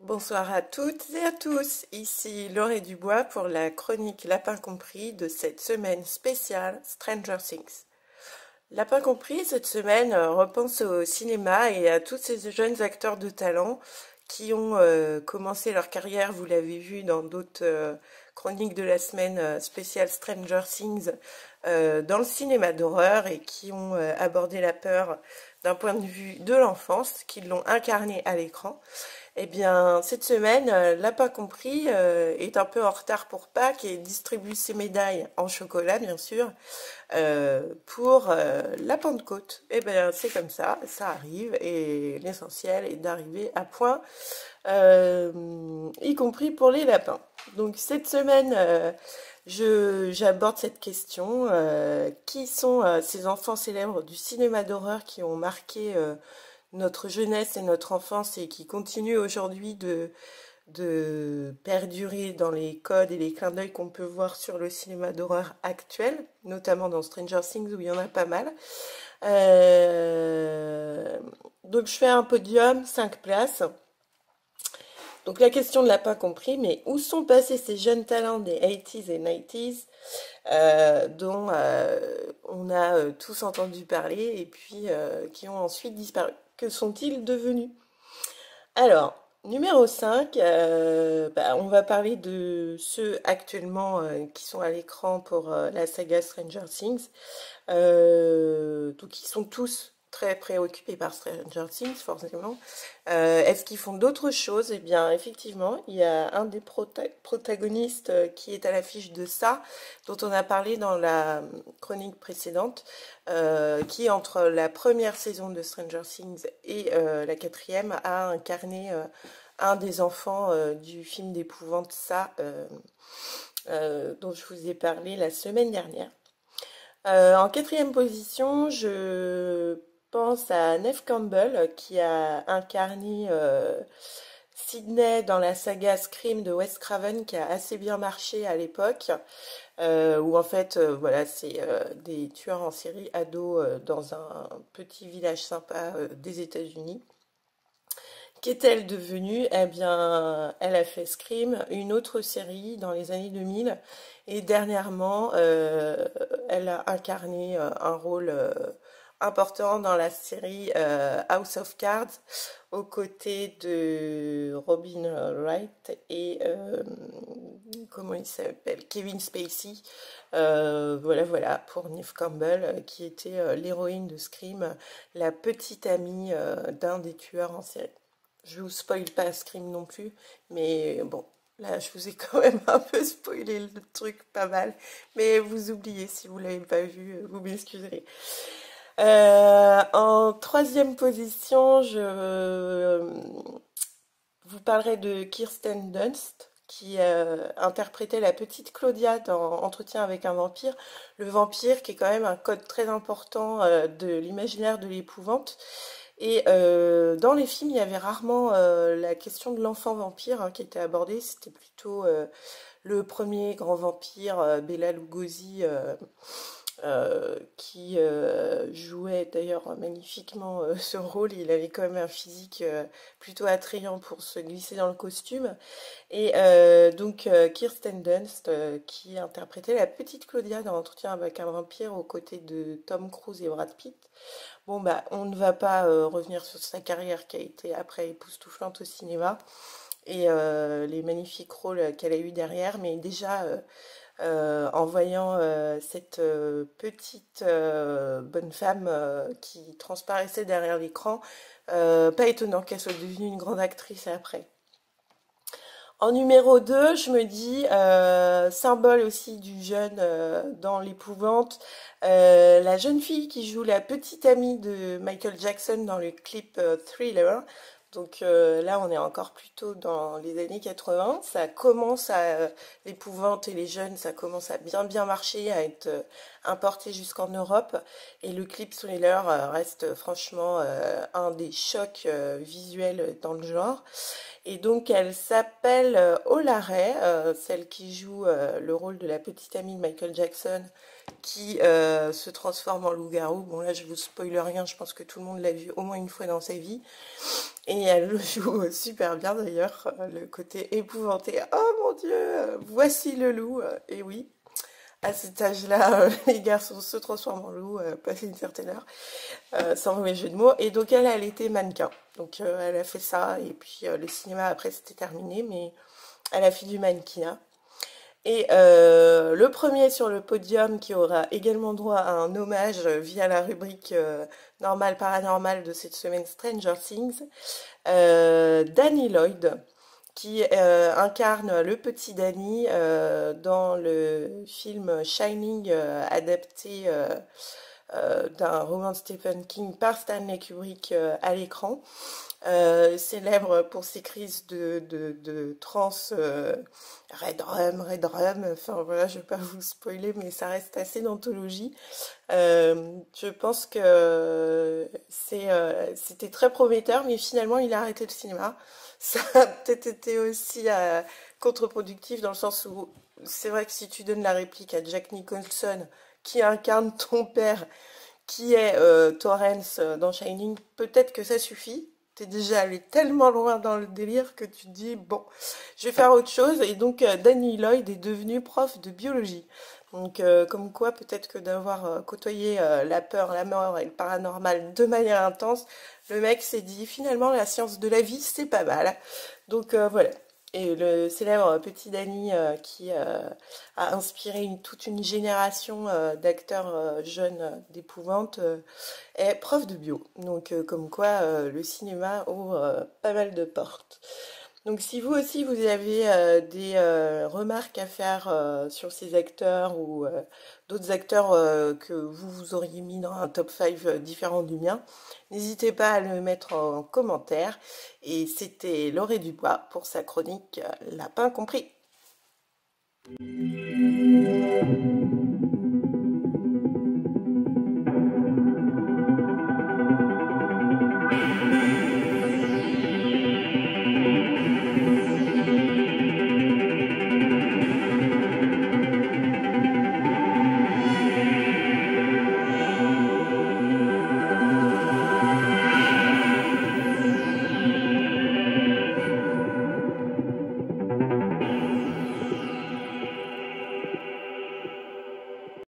Bonsoir à toutes et à tous, ici Laurée Dubois pour la chronique Lapin compris de cette semaine spéciale Stranger Things. Lapin compris, cette semaine, repense au cinéma et à tous ces jeunes acteurs de talent qui ont commencé leur carrière, vous l'avez vu dans d'autres chroniques de la semaine spéciale Stranger Things, dans le cinéma d'horreur et qui ont abordé la peur d'un point de vue de l'enfance, qui l'ont incarné à l'écran. Eh bien, cette semaine, Lapin compris est un peu en retard pour Pâques et distribue ses médailles en chocolat, bien sûr, pour la Pentecôte. Eh bien, c'est comme ça arrive, et l'essentiel est d'arriver à point, y compris pour les lapins. Donc, cette semaine, j'aborde cette question. Qui sont ces enfants célèbres du cinéma d'horreur qui ont marqué notre jeunesse et notre enfance et qui continuent aujourd'hui de perdurer dans les codes et les clins d'œil qu'on peut voir sur le cinéma d'horreur actuel, notamment dans Stranger Things où il y en a pas mal. Euh, donc je fais un podium, 5 places. Donc la question ne l'a pas compris, mais où sont passés ces jeunes talents des 80s et 90s dont on a tous entendu parler et puis qui ont ensuite disparu? Que sont-ils devenus? Alors, numéro 5, on va parler de ceux actuellement qui sont à l'écran pour la saga Stranger Things. Donc ils sont tous très préoccupés par Stranger Things, forcément. Est-ce qu'ils font d'autres choses? Eh bien, effectivement, il y a un des protagonistes qui est à l'affiche de ça, dont on a parlé dans la chronique précédente, qui, entre la première saison de Stranger Things et la quatrième, a incarné un des enfants du film d'épouvante Ça, dont je vous ai parlé la semaine dernière. En quatrième position, je pense à Neve Campbell qui a incarné Sydney dans la saga Scream de Wes Craven qui a assez bien marché à l'époque, où en fait, voilà, c'est des tueurs en série ados dans un petit village sympa des États-Unis. Qu'est-elle devenue? Eh bien, elle a fait Scream, une autre série dans les années 2000, et dernièrement, elle a incarné un rôle important dans la série House of Cards, aux côtés de Robin Wright et comment il s'appelle? Kevin Spacey. Voilà, pour Neve Campbell, qui était l'héroïne de Scream, la petite amie d'un des tueurs en série. Je vous spoil pas Scream non plus, mais bon, là je vous ai quand même un peu spoilé le truc pas mal, mais vous oubliez si vous l'avez pas vu, vous m'excuserez. En troisième position, je vous parlerai de Kirsten Dunst, qui interprétait la petite Claudia dans Entretien avec un vampire. Le vampire qui est quand même un code très important de l'imaginaire de l'épouvante. Et dans les films, il y avait rarement la question de l'enfant vampire qui était abordée. C'était plutôt le premier grand vampire, Bela Lugosi, qui jouait d'ailleurs magnifiquement ce rôle. Il avait quand même un physique plutôt attrayant pour se glisser dans le costume. Et donc Kirsten Dunst, qui interprétait la petite Claudia dans Entretien avec un vampire aux côtés de Tom Cruise et Brad Pitt. Bon, bah, on ne va pas revenir sur sa carrière qui a été après époustouflante au cinéma et les magnifiques rôles qu'elle a eu derrière, mais déjà en voyant cette petite bonne femme qui transparaissait derrière l'écran, pas étonnant qu'elle soit devenue une grande actrice après. En numéro 2, je me dis, symbole aussi du jeune dans l'épouvante, la jeune fille qui joue la petite amie de Michael Jackson dans le clip Thriller. Donc là, on est encore plutôt dans les années 80. Ça commence à, l'épouvante et les jeunes, ça commence à bien marcher, à être importé jusqu'en Europe. Et le clip Thriller reste franchement un des chocs visuels dans le genre. Et donc elle s'appelle Ola Ray, celle qui joue le rôle de la petite amie de Michael Jackson qui se transforme en loup-garou. Bon là je vous spoile rien, je pense que tout le monde l'a vu au moins une fois dans sa vie. Et elle le joue super bien d'ailleurs, le côté épouvanté. Oh mon Dieu, voici le loup. Et oui, à cet âge-là, les garçons se transforment en loup, passé une certaine heure, sans mauvais jeu de mots. Et donc elle était mannequin. Donc elle a fait ça, et puis le cinéma après c'était terminé, mais elle a fait du mannequinat. Et le premier sur le podium qui aura également droit à un hommage via la rubrique normale paranormale de cette semaine Stranger Things, Danny Lloyd, qui incarne le petit Danny dans le film Shining adapté d'un roman de Stephen King par Stanley Kubrick à l'écran. Célèbre pour ses crises de trance Red Rum, enfin voilà, je vais pas vous spoiler, mais ça reste assez d'anthologie. Je pense que c'était très prometteur, mais finalement il a arrêté le cinéma. Ça a peut-être été aussi contre-productif dans le sens où c'est vrai que si tu donnes la réplique à Jack Nicholson, qui incarne ton père, qui est Torrance dans Shining, peut-être que ça suffit. T'es déjà allé tellement loin dans le délire que tu te dis, bon, je vais faire autre chose. Et donc, Danny Lloyd est devenu prof de biologie. Donc, comme quoi, peut-être que d'avoir côtoyé la peur, la mort et le paranormal de manière intense, le mec s'est dit, finalement, la science de la vie, c'est pas mal. Donc, voilà. Et le célèbre petit Danny qui a inspiré toute une génération d'acteurs jeunes d'épouvante est prof de bio. Donc comme quoi le cinéma ouvre pas mal de portes. Donc si vous aussi vous avez des remarques à faire sur ces acteurs ou d'autres acteurs que vous auriez mis dans un top 5 différent du mien, n'hésitez pas à le mettre en commentaire. Et c'était Laurée Dubois pour sa chronique Lapin compris.